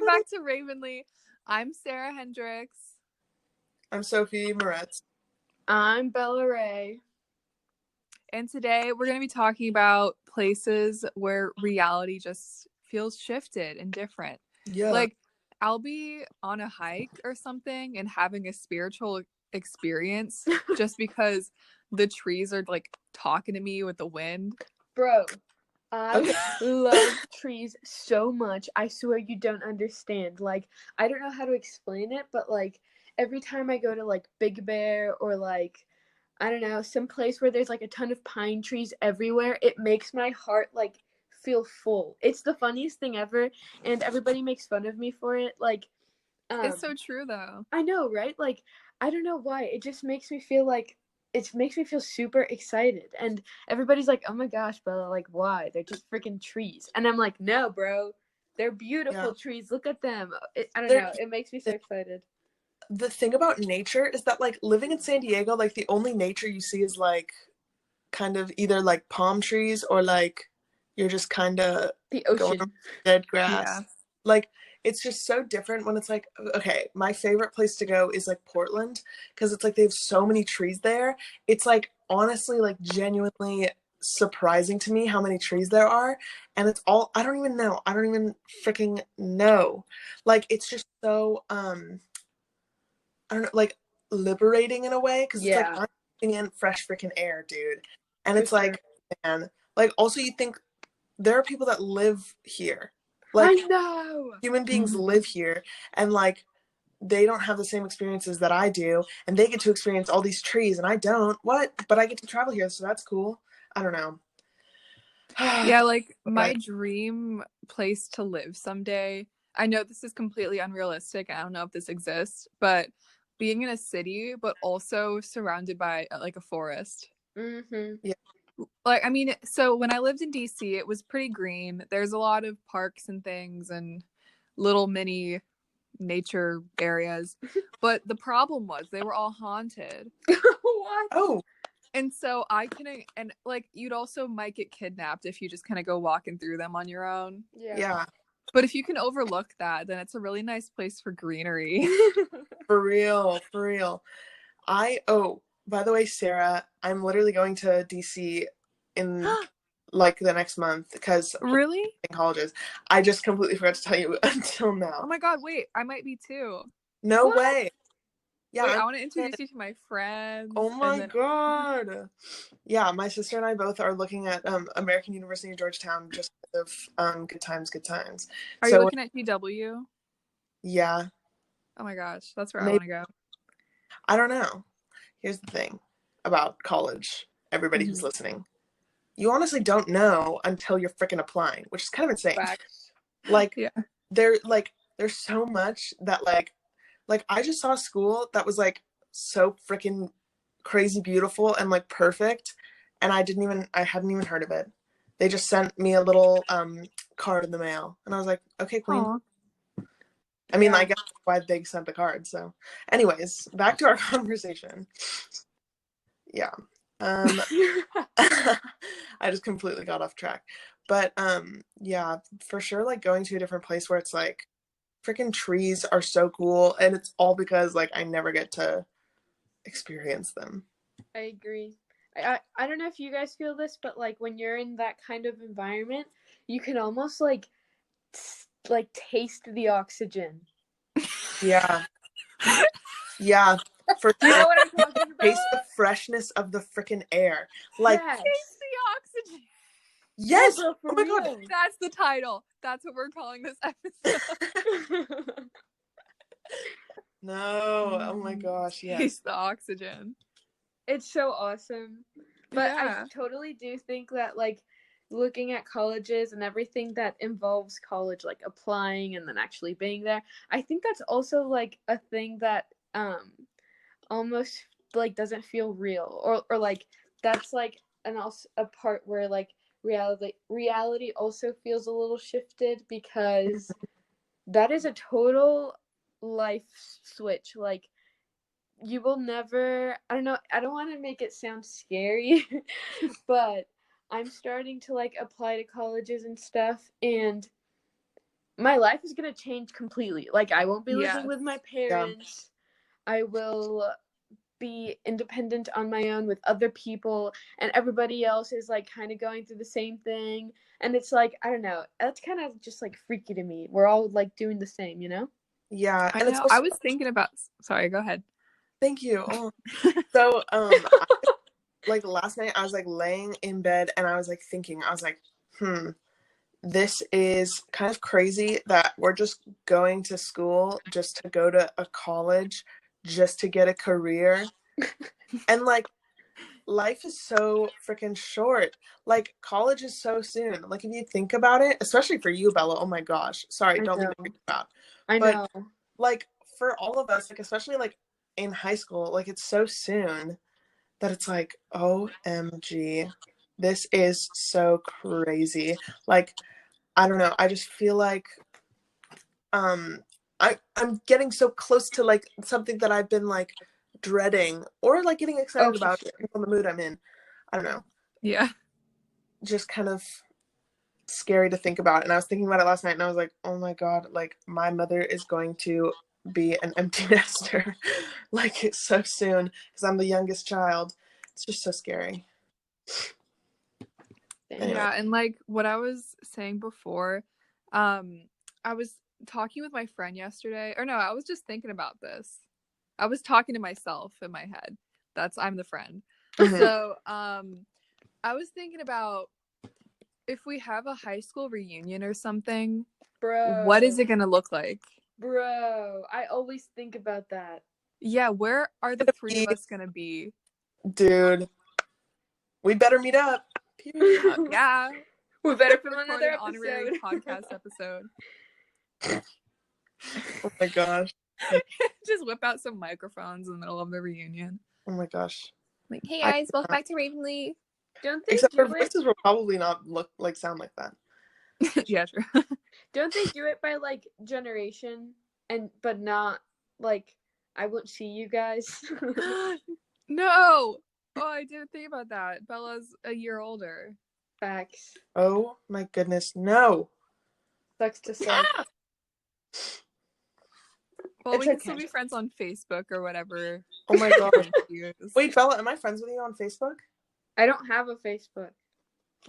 Welcome back to Ravenly. I'm Sarah Hendricks. I'm Sophie Moretz. I'm Bella Ray. And today we're going to be talking about places where reality just feels shifted and different. Yeah. Like, I'll be on a hike or something and having a spiritual experience just because the trees are, like, talking to me with the wind. Bro, I love trees so much. I swear you don't understand. Like, I don't know how to explain it, but, like, every time I go to, like, Big Bear or, like, I don't know, some place where there's, like, a ton of pine trees everywhere, it makes my heart, like, feel full. It's the funniest thing ever, and everybody makes fun of me for it. Like, It's so true, though. I know, right? Like, I don't know why. It just makes me feel like, it makes me feel super excited. And everybody's like, oh my gosh, Bella, like, why? They're just freaking trees. And I'm like, no, bro. They're beautiful trees. Look at them. I don't know. It makes me so excited. The thing about nature is that, like, living in San Diego, like, the only nature you see is, like, kind of either, like, palm trees or, like, you're just kind of the ocean, going on dead grass. Yeah. Like, it's just so different when it's like, okay, my favorite place to go is, like, Portland, because it's like they have so many trees there. It's, like, honestly, like, genuinely surprising to me how many trees there are, and it's all, I don't even freaking know. Like, it's just so I don't know, like, liberating in a way, because it's like I'm breathing in fresh freaking air, dude. And it's like, man, like, also you think there are people that live here. Like, I know human beings live here, and, like, they don't have the same experiences that I do, and they get to experience all these trees, and I don't. What? But I get to travel here, so that's cool. I don't know. Yeah, like, my dream place to live someday, I know this is completely unrealistic, I don't know if this exists, but being in a city, but also surrounded by, like, a forest. Mm-hmm. Yeah. Like, I mean, so when I lived in DC, it was pretty green. There's a lot of parks and things and little mini nature areas. But the problem was they were all haunted. What? Oh. And so and, like, you'd also might get kidnapped if you just kind of go walking through them on your own. Yeah. But if you can overlook that, then it's a really nice place for greenery. For real. By the way, Sarah, I'm literally going to DC in like the next month because really? In colleges. I just completely forgot to tell you until now. Oh my god, wait, I might be too. No way. Yeah, wait, I want to introduce you to my friends. Oh my god. Yeah, my sister and I both are looking at American University in Georgetown just because of good times. Are you looking at GW? Yeah. Oh my gosh, that's where I want to go. I don't know. Here's the thing about college, everybody who's listening. You honestly don't know until you're freaking applying, which is kind of insane. Facts. Like, there's so much that, like I just saw a school that was, like, so freaking crazy beautiful and, like, perfect, and I hadn't even heard of it. They just sent me a little card in the mail, and I was like, okay, queen. Aww. I mean, I guess why they sent the card. So, anyways, back to our conversation. Yeah. I just completely got off track. But yeah, for sure, like, going to a different place where it's like freaking trees are so cool, and it's all because, like, I never get to experience them. I agree. I don't know if you guys feel this, but, like, when you're in that kind of environment, you can almost like taste the oxygen. Yeah. Yeah. For you know what I'm talking about? Taste the freshness of the freaking air. Like, taste the oxygen. Yes. Oh my god. That's the title. That's what we're calling this episode. No. Oh my gosh. Yes. Taste the oxygen. It's so awesome. But I totally do think that, like, looking at colleges and everything that involves college, like applying and then actually being there, I think that's also, like, a thing that almost, like, doesn't feel real, or like, that's, like, a part where, like, reality also feels a little shifted, because that is a total life switch. Like, you will never, I don't know, I don't want to make it sound scary, but I'm starting to, like, apply to colleges and stuff, and my life is going to change completely. Like, I won't be living with my parents. I will be independent on my own with other people, and everybody else is like kind of going through the same thing. And it's like, I don't know, that's kind of just like freaky to me. We're all like doing the same, you know? Yeah. I know. I was thinking about, sorry, go ahead. Thank you. Oh. So, like last night I was like laying in bed and I was like thinking, I was like, this is kind of crazy that we're just going to school just to go to a college, just to get a career. And like, life is so freaking short. Like, college is so soon. Like, if you think about it, especially for you, Bella, oh my gosh. Sorry, don't think about. I know. Like, for all of us, like, especially like in high school, like, it's so soon that it's like, OMG, this is so crazy. Like, I don't know. I just feel like I'm getting so close to like something that I've been like dreading or like getting excited about on the mood I'm in. I don't know. Yeah. Just kind of scary to think about. And I was thinking about it last night and I was like, oh my God, like my mother is going to be an empty nester like so soon because I'm the youngest child. It's just so scary. Anyway. Yeah, and like what I was saying before, I was talking with my friend yesterday, or no, I was just thinking about this. I was talking to myself in my head. I'm the friend. Mm-hmm. So, I was thinking about if we have a high school reunion or something, bro, what is it gonna look like? Bro, I always think about that. Yeah, where are the three of us gonna be? Dude, we better meet up. Yeah. We better film another episode. Honorary podcast episode. Oh my gosh. Just whip out some microphones in the middle of the reunion. Oh my gosh. Like, hey guys, welcome back to Ravenly. Don't they Except our voices will probably not sound like that. Yeah, true. Don't they do it by like generation but not like I won't see you guys? No. Oh, I didn't think about that. Bella's a year older. Facts. Oh my goodness, no. Sucks to say. Well, we can still be friends on Facebook or whatever. Oh my God. Wait, Bella, am I friends with you on Facebook? I don't have a Facebook.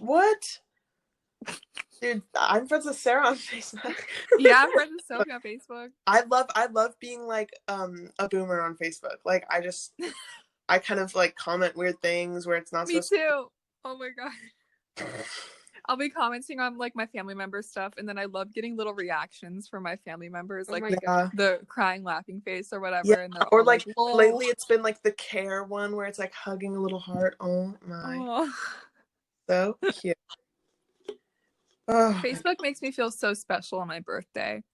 What? Dude, I'm friends with Sarah on Facebook. Yeah, I'm friends with Sophie on Facebook. I love being like a boomer on Facebook. Like I kind of like comment weird things where it's not. Me too. Oh my God. I'll be commenting on like my family member stuff, and then I love getting little reactions from my family members, like the crying, laughing face or whatever. Yeah. And or like lately, it's been like the care one where it's like hugging a little heart. Oh my, so cute. Facebook makes me feel so special on my birthday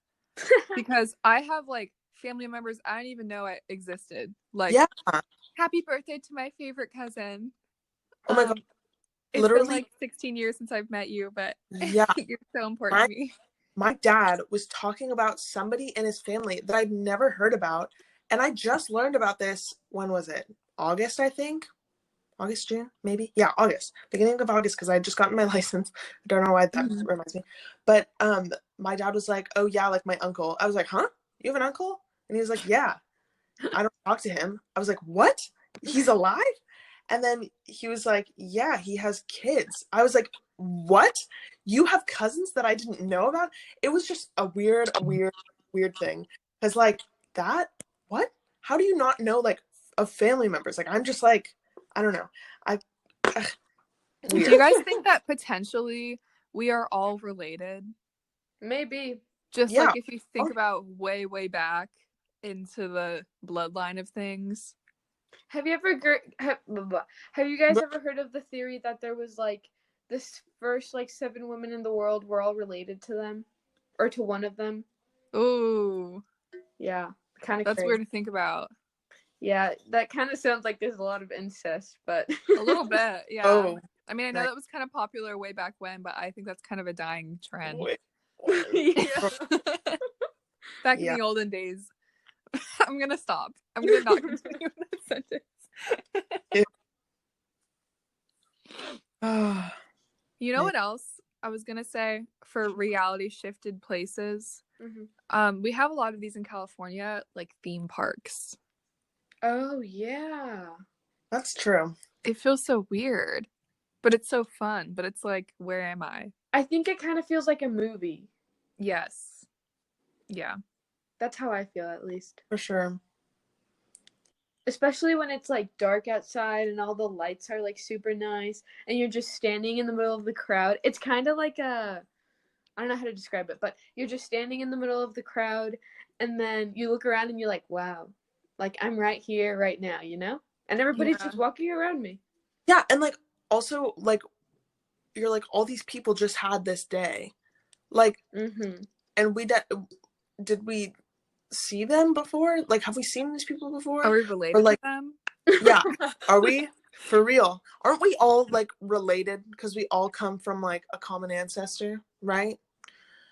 because I have like family members I didn't even know existed. Like, happy birthday to my favorite cousin. Oh my God. It's literally been like 16 years since I've met you, but yeah, you're so important to me. My dad was talking about somebody in his family that I'd never heard about. And I just learned about this. When was it? August, I think. August, June, maybe. Yeah, August. Beginning of August, because I had just gotten my license. I don't know why that reminds me. But my dad was like, oh yeah, like my uncle. I was like, huh? You have an uncle? And he was like, yeah. I don't talk to him. I was like, what? He's alive? And then he was like, yeah, he has kids. I was like, what? You have cousins that I didn't know about? It was just a weird thing. Because like that, what? How do you not know like of family members? Like, I'm just like, I don't know. Do you guys think that potentially we are all related? Maybe. Just like if you think about way, way back into the bloodline of things. Have you guys ever heard of the theory that there was like this first like 7 women in the world were all related to them or to one of them? Ooh. Yeah, kind of. That's weird to think about. Yeah, that kind of sounds like there's a lot of incest, but a little bit. Yeah. Oh, I mean, I know that was kind of popular way back when, but I think that's kind of a dying trend. Back in the olden days. I'm gonna stop. I'm gonna not continue that sentence. You know what else I was gonna say for reality shifted places, Mm-hmm. we have a lot of these in California, like theme parks. Oh yeah, That's true. It feels so weird, but it's so fun. But it's like, where am I? I think it kind of feels like a movie. Yes. Yeah. That's how I feel, at least. For sure. Especially when it's like dark outside and all the lights are like super nice and you're just standing in the middle of the crowd. It's kind of like I don't know how to describe it, but you're just standing in the middle of the crowd and then you look around and you're like, wow, like I'm right here, right now, you know? And everybody's just walking around me. Yeah, and like also like you're like, all these people just had this day. Like, and did we see them before? Like, have we seen these people before? Are we related to them? Yeah. Are we? For real? Aren't we all like related? Because we all come from like a common ancestor, right?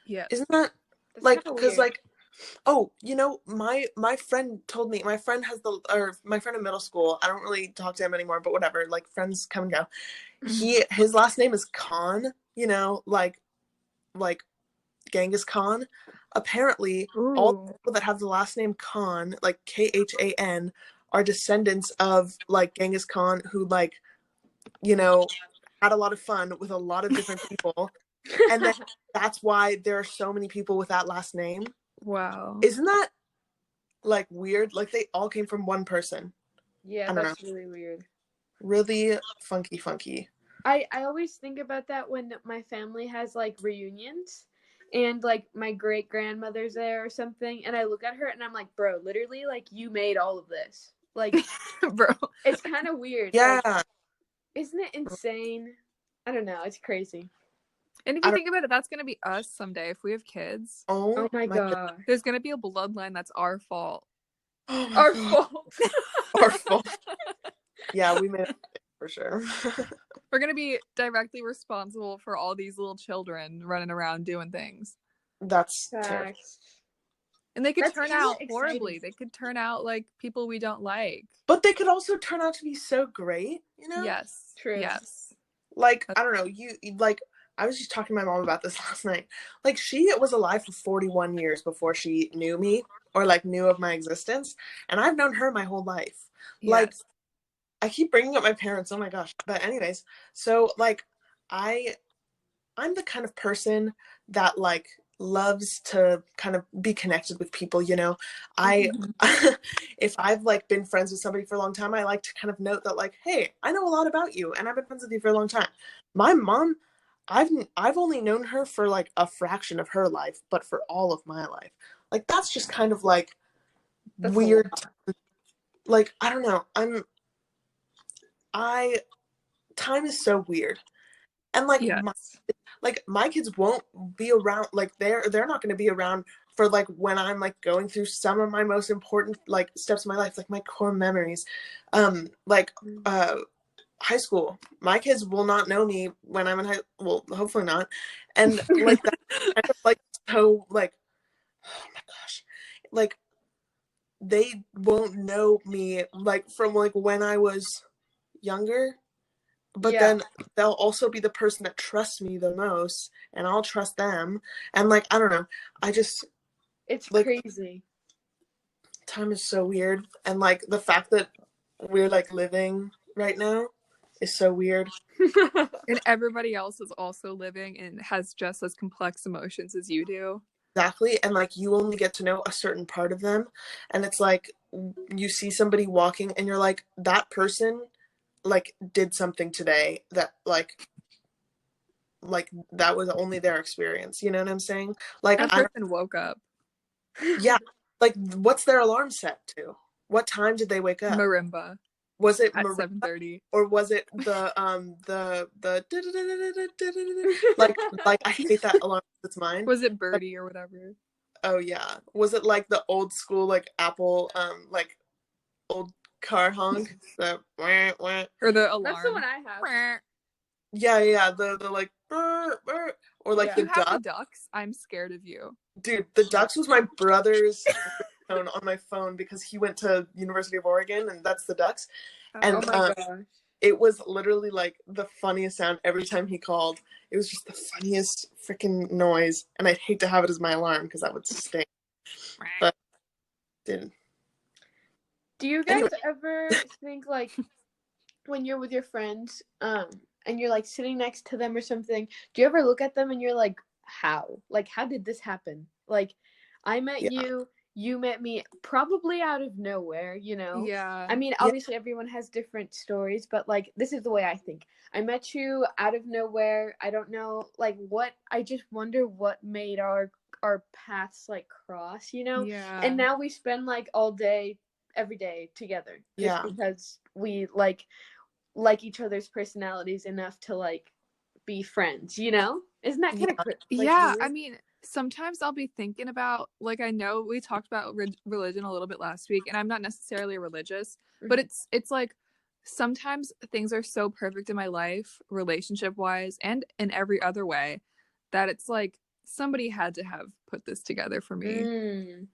Yeah. Isn't that like, because like, oh, you know, my friend told me, my friend in middle school, I don't really talk to him anymore, but whatever, like friends come and go. His last name is Khan, you know, like Genghis Khan. Apparently, all people that have the last name Khan, like Khan, are descendants of like Genghis Khan, who like, you know, had a lot of fun with a lot of different people. And then that's why there are so many people with that last name. Wow. Isn't that like weird? Like they all came from one person. Yeah, that's really weird. Really funky. I always think about that when my family has like reunions and like my great grandmother's there or something, and I look at her and I'm like, bro, literally, like you made all of this. Like, bro, it's kind of weird. Yeah. Like, isn't it insane? I don't know. It's crazy. And if you think about it, that's gonna be us someday if we have kids. Oh my god. There's gonna be a bloodline that's our fault. Our fault. Our fault. Yeah, we made it for sure. We're gonna be directly responsible for all these little children running around doing things. That's terrible. And they could turn out horribly. They could turn out like people we don't like. But they could also turn out to be so great, you know? Yes. True. Yes. Like, I don't know, you like, I was just talking to my mom about this last night. Like, she was alive for 41 years before she knew me or like knew of my existence. And I've known her my whole life. Yes. Like, I keep bringing up my parents. Oh my gosh. But anyways, so like, I'm the kind of person that like loves to kind of be connected with people, you know. If I've like been friends with somebody for a long time, I like to kind of note that like, hey, I know a lot about you and I've been friends with you for a long time. My mom, I've only known her for like a fraction of her life, but for all of my life. Like that's just kind of like weird. Like, I don't know. Time is so weird. And like my kids won't be around, like they're not going to be around for like when I'm like going through some of my most important like steps in my life, like my core memories. High school, my kids will not know me when I'm in well, hopefully not. And like that kind of like, so like, oh my gosh, like they won't know me like from like when I was younger. But then they'll also be the person that trusts me the most, and I'll trust them. And like, I don't know, it's like, crazy. Time is so weird, and like the fact that we're like living right now is so weird. And everybody else is also living and has just as complex emotions as you do. Exactly. And like you only get to know a certain part of them, and it's like you see somebody walking and you're like, that person like did something today that like that was only their experience, you know what I'm saying? Like that person woke up. Yeah, like what's their alarm set to? What time did they wake up? Marimba. Was it at marimba? 7:30? Or was it the like I hate that alarm. It's mine. Was it Birdie or whatever? Oh yeah. Was it like the old school like Apple like old car honk? The wah, wah. Or the alarm. That's the one I have. Yeah. The like burr, burr. Or like the duck. The ducks. I'm scared of you. Dude, the ducks was my brother's on my phone because he went to University of Oregon and that's the ducks. And oh my gosh. it was literally like the funniest sound every time he called. It was just the funniest freaking noise, and I'd hate to have it as my alarm because that would stink. But didn't. Do you guys ever think like when you're with your friends, and you're like sitting next to them or something, do you ever look at them and you're like, how? Like, how did this happen? Like, I met you, you met me, probably out of nowhere, you know? Yeah. I mean, obviously everyone has different stories, but like, this is the way I think. I met you out of nowhere. I don't know, like, what, I just wonder what made our paths like cross, you know? Yeah. And now we spend like all day, every day together just because we like each other's personalities enough to like be friends, you know? Isn't that kind of like, yeah, weird? I mean, sometimes I'll be thinking about, like, I know we talked about religion a little bit last week, and I'm not necessarily religious, but it's like sometimes things are so perfect in my life, relationship wise and in every other way, that it's like somebody had to have put this together for me.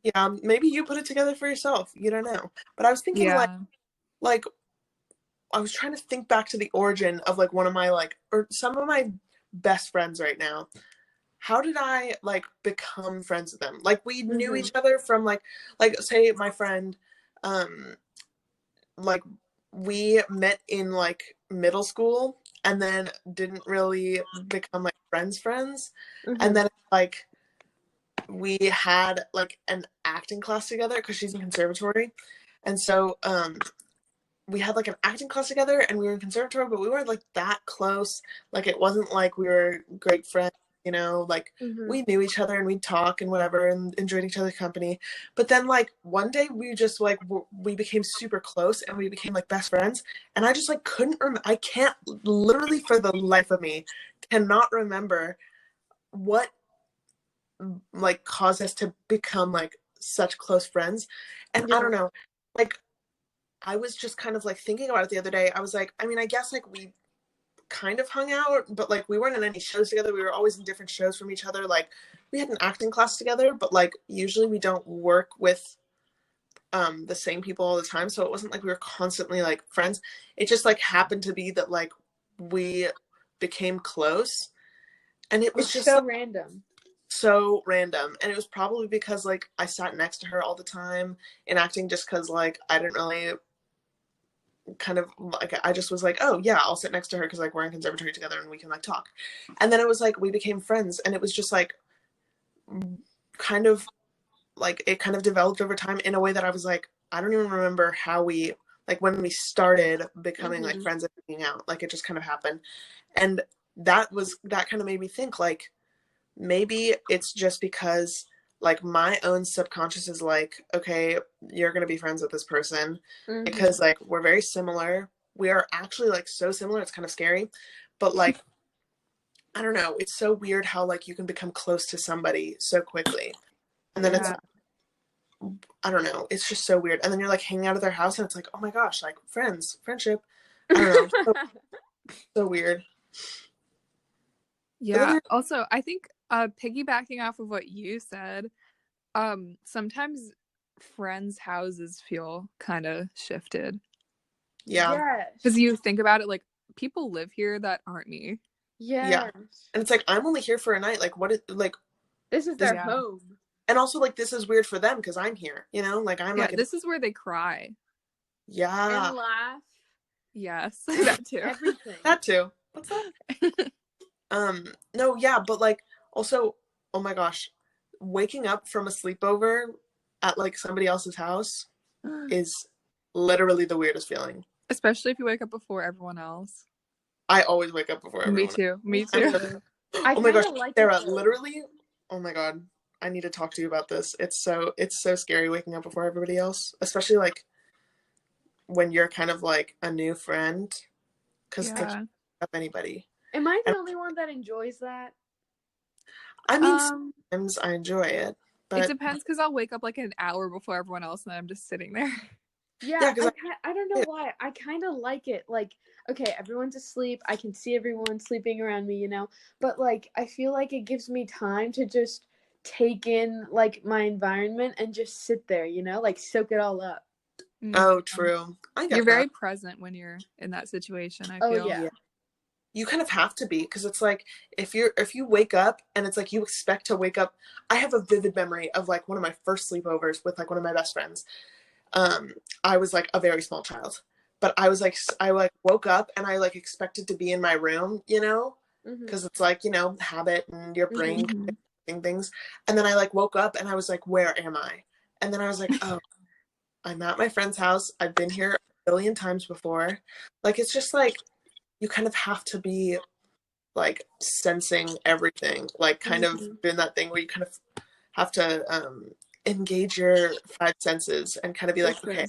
Yeah, maybe you put it together for yourself. You don't know. But I was thinking like I was trying to think back to the origin of like one of my like, or some of my best friends right now. How did I like become friends with them? Like we knew each other from like say my friend, like we met in like middle school and then didn't really become like friends. And then like we had like an acting class together because she's in conservatory. And so we had like an acting class together and we were in conservatory, but we weren't like that close. Like it wasn't like we were great friends, you know, like we knew each other and we'd talk and whatever and enjoyed each other's company. But then like one day we just like we became super close and we became like best friends. And I just like couldn't I can't literally for the life of me cannot remember what like caused us to become like such close friends. And I don't know, like I was just kind of like thinking about it the other day. I was like, I mean, I guess like we kind of hung out, but like we weren't in any shows together. We were always in different shows from each other. Like we had an acting class together, but like usually we don't work with the same people all the time. So it wasn't like we were constantly like friends. It just like happened to be that like we became close. And it was just so like, random. So random. And it was probably because like I sat next to her all the time in acting just because like I didn't really kind of like I just was like, oh yeah, I'll sit next to her because like we're in conservatory together and we can like talk. And then it was like we became friends and it was just like kind of like it kind of developed over time in a way that I was like, I don't even remember how we like when we started becoming like friends and hanging out. Like it just kind of happened. And that kind of made me think like maybe it's just because like my own subconscious is like, okay, you're going to be friends with this person because like we're very similar. We are actually like so similar. It's kind of scary, but like, I don't know. It's so weird how like you can become close to somebody so quickly. And then it's, I don't know. It's just so weird. And then you're like hanging out at their house and it's like, oh my gosh, like friendship. I don't know. So weird. Yeah. Also, I think piggybacking off of what you said, sometimes friends' houses feel kind of shifted. Yeah. Because you think about it, like people live here that aren't me. Yeah. And it's like I'm only here for a night. Like what is like this is their home. And also like this is weird for them because I'm here, you know? Like I'm like this is where they cry. Yeah. And laugh. Yes. That too. Everything. That too. What's that? No, yeah, but like also, oh my gosh, waking up from a sleepover at like somebody else's house is literally the weirdest feeling. Especially if you wake up before everyone else. I always wake up before everyone. Me too. Oh my gosh, like Sarah, literally, oh my god, I need to talk to you about this. It's so scary waking up before everybody else, especially like when you're kind of like a new friend, because it's like you don't have anybody. Am I the only one that enjoys that? I mean, sometimes I enjoy it, but it depends because I'll wake up like an hour before everyone else, and then I'm just sitting there. Yeah, I don't know why. I kind of like it. Like, okay, everyone's asleep. I can see everyone sleeping around me, you know. But like, I feel like it gives me time to just take in like my environment and just sit there, you know, like soak it all up. Oh, true. I get You're that. very present when you're in that situation, I feel. Yeah. You kind of have to be, because it's like if you wake up and it's like you expect to wake up. I have a vivid memory of like one of my first sleepovers with like one of my best friends. I was like a very small child, but I woke up and I like expected to be in my room, you know, because it's like, you know, habit and your brain doing things. And then I like woke up and I was like, where am I? And then I was like, oh, I'm at my friend's house. I've been here a billion times before. Like, it's just like, you kind of have to be like sensing everything, like kind of doing that thing where you kind of have to engage your five senses and kind of be like, okay,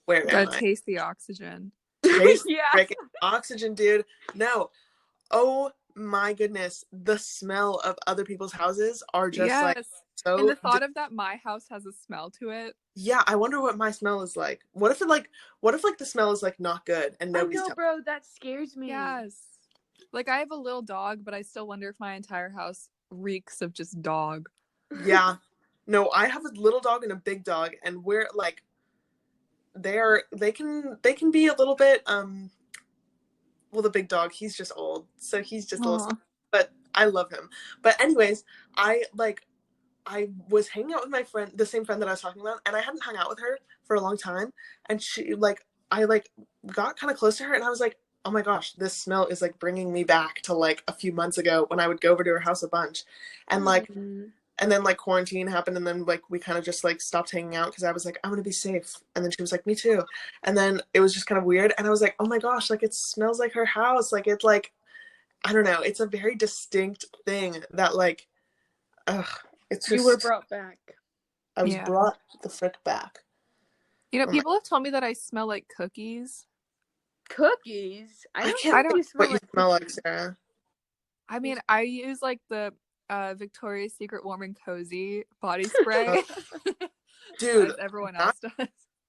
where am I? Taste the oxygen. Taste freaking oxygen, dude. No. Oh my goodness. The smell of other people's houses are just like so. And the thought of that my house has a smell to it. Yeah, I wonder what my smell is like. What if the smell is like not good and nobody's bro, that scares me. Yes. Like, I have a little dog, but I still wonder if my entire house reeks of just dog. Yeah. No, I have a little dog and a big dog, and we're like, they can be a little bit well, the big dog, he's just old, so he's just a little, but I love him. But anyways, I was hanging out with my friend, the same friend that I was talking about, and I hadn't hung out with her for a long time, and she I got kind of close to her, and I was like, oh my gosh, this smell is like bringing me back to like a few months ago when I would go over to her house a bunch, and like and then like quarantine happened, and then like we kind of just like stopped hanging out because I was like, I'm gonna be safe, and then she was like, me too, and then it was just kind of weird, and I was like, oh my gosh, like it smells like her house, like it's like, I don't know, it's a very distinct thing that like, it's just, you were brought back. I was brought the frick back. You know, people have told me that I smell like cookies. Cookies? I don't smell what you smell like, Sarah. I mean, I use like the Victoria's Secret Warm and Cozy body spray. Dude, as everyone else does.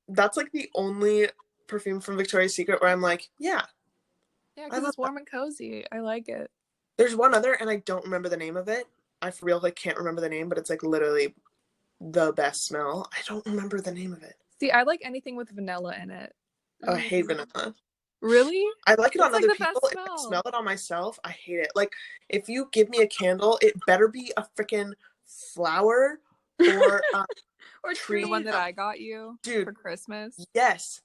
That's like the only perfume from Victoria's Secret where I'm like, yeah, because it's warm and cozy. I like it. There's one other, and I don't remember the name of it. I for real like can't remember the name, but it's like literally the best smell. I don't remember the name of it. See, I like anything with vanilla in it. Oh, I hate vanilla. Really? I like it on other people. If I smell it on myself, I hate it. Like, if you give me a candle, it better be a freaking flower or or tree. The one that I got you, dude, for Christmas. Yes.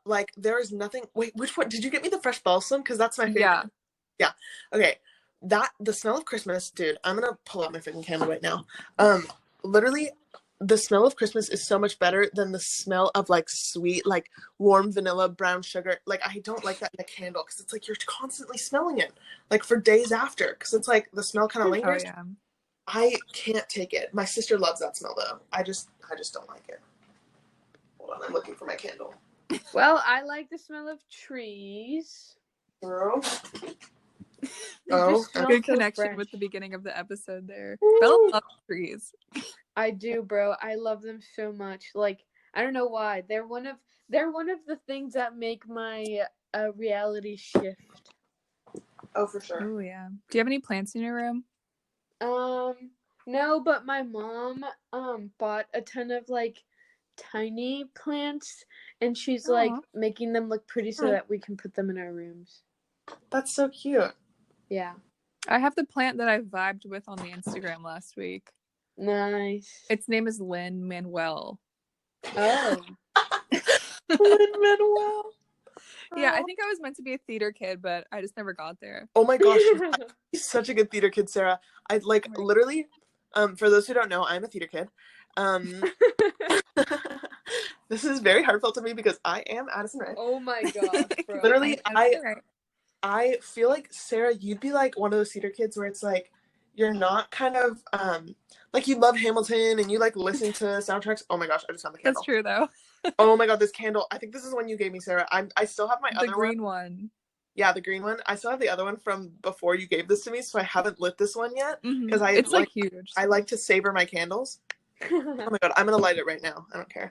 Like, there is nothing. Wait, which one? Did you get me the fresh balsam? Because that's my favorite. Yeah. Okay. The smell of Christmas, dude. I'm gonna pull out my freaking candle right now. Literally, the smell of Christmas is so much better than the smell of like sweet, like warm vanilla, brown sugar. Like, I don't like that in a candle because it's like you're constantly smelling it, like for days after, because it's like the smell kind of lingers. Oh, yeah. I can't take it. My sister loves that smell though. I just don't like it. Hold on, I'm looking for my candle. Well, I like the smell of trees. Girl. Good connection with the beginning of the episode there. Bella loves trees. I do, bro. I love them so much. Like, I don't know why. They're one of the things that make my reality shift. Oh, for sure. Oh, yeah. Do you have any plants in your room? No, but my mom bought a ton of like tiny plants, and she's like making them look pretty so that we can put them in our rooms. That's so cute. Yeah. I have the plant that I vibed with on the Instagram last week. Nice. Its name is Lynn Manuel. Oh. Lynn Manuel. Yeah, I think I was meant to be a theater kid, but I just never got there. Oh my gosh. You're such a good theater kid, Sarah. I like literally, for those who don't know, I'm a theater kid. This is very heartfelt to me because I am Addison Rae. Oh my gosh, bro. Literally, I feel like, Sarah, you'd be like one of those theater kids where it's like, you're not kind of, like you love Hamilton and you like listen to soundtracks. Oh my gosh, I just found the candle. That's true though. Oh my god, this candle. I think this is one you gave me, Sarah. I still have my other one. The green one. Yeah, the green one. I still have the other one from before you gave this to me, so I haven't lit this one yet. Because it's like huge. I like to savor my candles. Oh my god, I'm gonna light it right now. I don't care.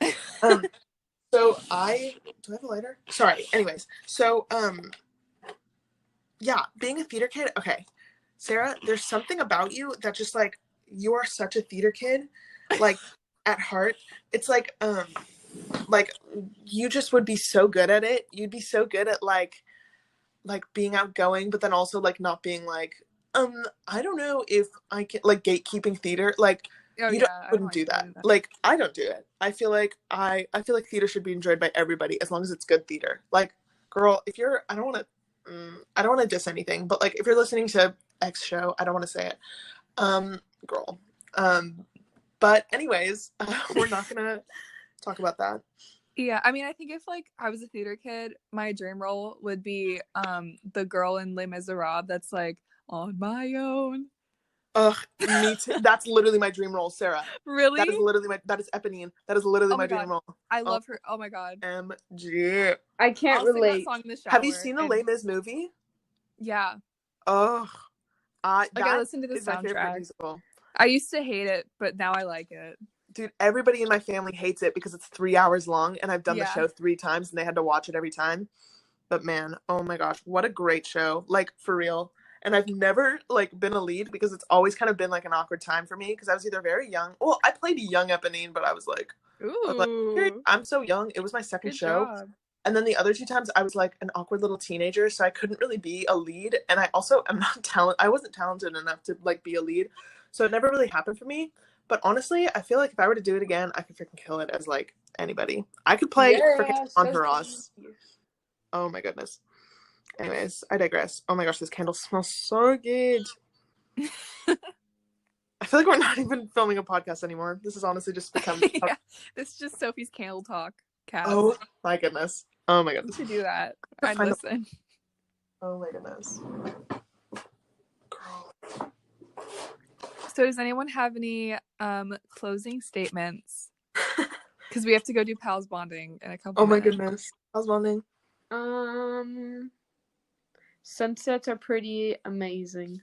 Do I have a lighter? Sorry. Anyways, so yeah, being a theater kid. Okay, Sarah, there's something about you that just like, you are such a theater kid, like at heart. It's like like you just would be so good at it. You'd be so good at like being outgoing, but then also like not being like, I don't know if I can, like gatekeeping theater. Like wouldn't do that. Like I don't do it. I feel like theater should be enjoyed by everybody as long as it's good theater. Like, girl, if you're, I don't want to diss anything, but like if you're listening to X show, I don't want to say it, girl. But anyways, we're not gonna talk about that. Yeah, I mean, I think if like I was a theater kid, my dream role would be the girl in Les Miserables that's like on my own. Ugh, me too. That's literally my dream role, Sarah. Really? That is literally that is Eponine. That is literally my dream role. I love her. Oh my god. MG. I can't relate. Sing that song in the shower. Have you seen the Les Mis movie? Yeah. Ugh. I listened to the soundtrack. I used to hate it, but now I like it. Dude, everybody in my family hates it because it's 3 hours long, and I've done the show 3 times, and they had to watch it every time. But man, oh my gosh, what a great show. Like, for real. And I've never, like, been a lead because it's always kind of been, like, an awkward time for me because I was either very young. Well, I played young Eponine, but I was like, hey, I'm so young. It was my second show. Job. And then the other 2 times I was, like, an awkward little teenager, so I couldn't really be a lead. And I also am not I wasn't talented enough to, like, be a lead. So it never really happened for me. But honestly, I feel like if I were to do it again, I could freaking kill it as, like, anybody. I could play freaking Honduras. Oh, my goodness. Anyways, I digress. Oh my gosh, this candle smells so good. I feel like we're not even filming a podcast anymore. This is honestly just become... Yeah, this is just Sophie's candle talk. Cast. Oh my goodness. Oh my goodness. We should do that. I'd listen. Oh my goodness. Girl. So does anyone have any closing statements? Because we have to go do pals bonding in a couple minutes. Oh my goodness. Pals bonding. Sunsets are pretty amazing.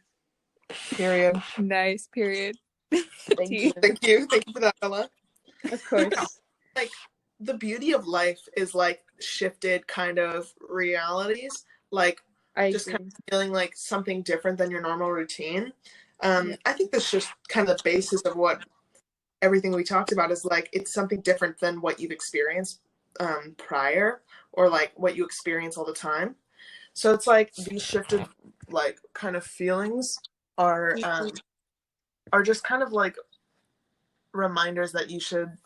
Period. Nice. Period. Thank you. Thank you for that, Bella. Of course. Like, the beauty of life is like shifted kind of realities. Like, just kind of feeling like something different than your normal routine. I think that's just kind of the basis of what everything we talked about is like, it's something different than what you've experienced prior, or like what you experience all the time. So it's like these shifted like kind of feelings are just kind of like reminders that you should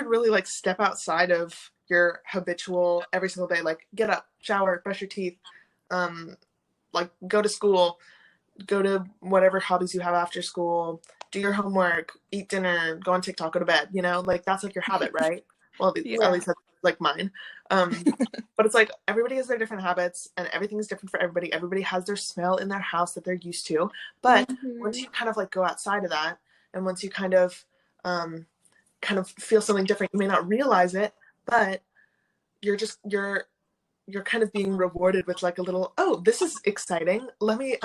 really like step outside of your habitual every single day, like get up, shower, brush your teeth, like go to school, go to whatever hobbies you have after school, do your homework, eat dinner, go on TikTok, go to bed, you know, like that's like your habit, right? Well, at least that's like mine. But it's like everybody has their different habits and everything is different for everybody. Everybody has their smell in their house that they're used to. But once you kind of like go outside of that, and once you kind of feel something different, you may not realize it, but you're kind of being rewarded with like a little, oh, this is exciting. Let me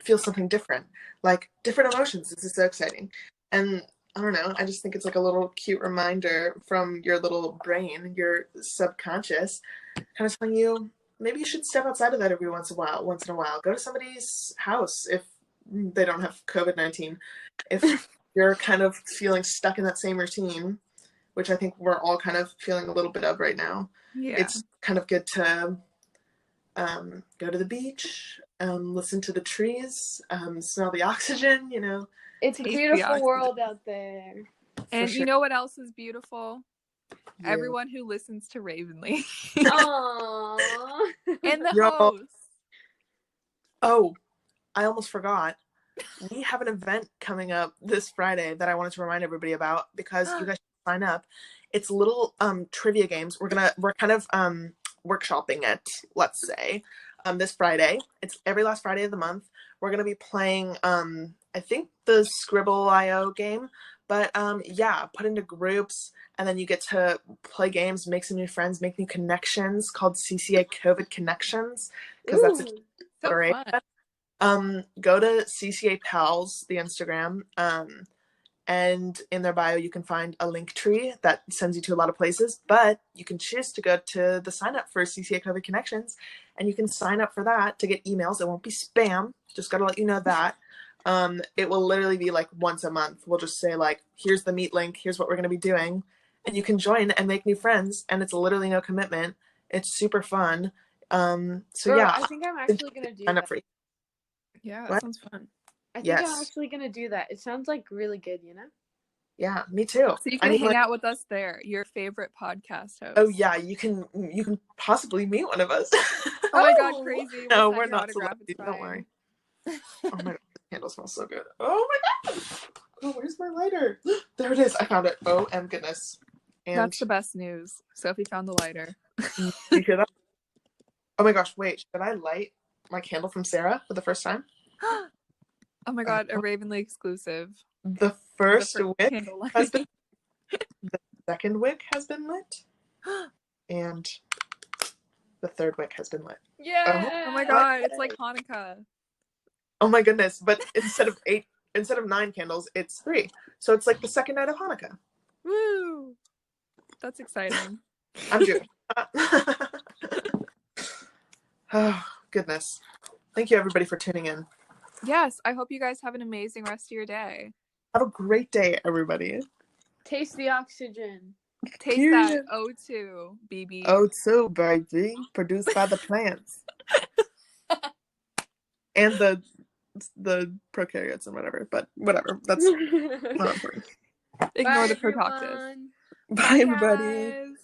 feel something different, like different emotions. This is so exciting. And I don't know, I just think it's like a little cute reminder from your little brain, your subconscious, kind of telling you maybe you should step outside of that every once in a while. Go to somebody's house if they don't have COVID-19. If you're kind of feeling stuck in that same routine, which I think we're all kind of feeling a little bit of right now. Yeah. It's kind of good to go to the beach, listen to the trees, smell the oxygen, you know. It's a beautiful world out there. And you know what else is beautiful? Yeah. Everyone who listens to Ravenly. Aww. And the host. Oh, I almost forgot. We have an event coming up this Friday that I wanted to remind everybody about because you guys should sign up. It's little trivia games. We're kind of workshopping it, let's say, this Friday. It's every last Friday of the month. We're going to be playing, I think, the Scribble.io game. But put into groups, and then you get to play games, make some new friends, make new connections called CCA COVID Connections. Because that's a great. Go to CCA Pals, the Instagram, and in their bio you can find a link tree that sends you to a lot of places, but you can choose to go to the sign up for CCA COVID Connections, and you can sign up for that to get emails. It won't be spam, just gotta let you know that. It will literally be like once a month. We'll just say like, here's the meet link, here's what we're going to be doing, and you can join and make new friends, and it's literally no commitment. It's super fun. So Girl, yeah, I think I'm actually gonna do that. Yeah, that What? sounds fun. I think I'm actually gonna do that. It sounds like really good, you know? Yeah, me too. So you can hang out with us there, your favorite podcast host. Oh yeah, you can possibly meet one of us. Oh my god, crazy. No, we'll we're not celebrities, don't worry. Oh my god, the candle smells so good. Oh my god. Oh, where's my lighter? There it is. I found it. Oh, goodness. And that's the best news. Sophie found the lighter. You hear that? Oh my gosh, wait. Should I light my candle from Sarah for the first time? Oh my god, a Ravenly exclusive. The first wick candle has been the second wick has been lit. And the third wick has been lit. Yeah. Oh my god, it's like Hanukkah. Oh my goodness, but instead of 9 candles, it's 3. So it's like the second night of Hanukkah. Woo! That's exciting. I'm Jewish. Oh, goodness. Thank you, everybody, for tuning in. Yes, I hope you guys have an amazing rest of your day. Have a great day, everybody. Taste the oxygen. Taste that O2, BB. O2, baby. Produced by the plants. And the prokaryotes and whatever. But whatever. That's not important. Ignore the prococtus. Bye, everybody. Guys.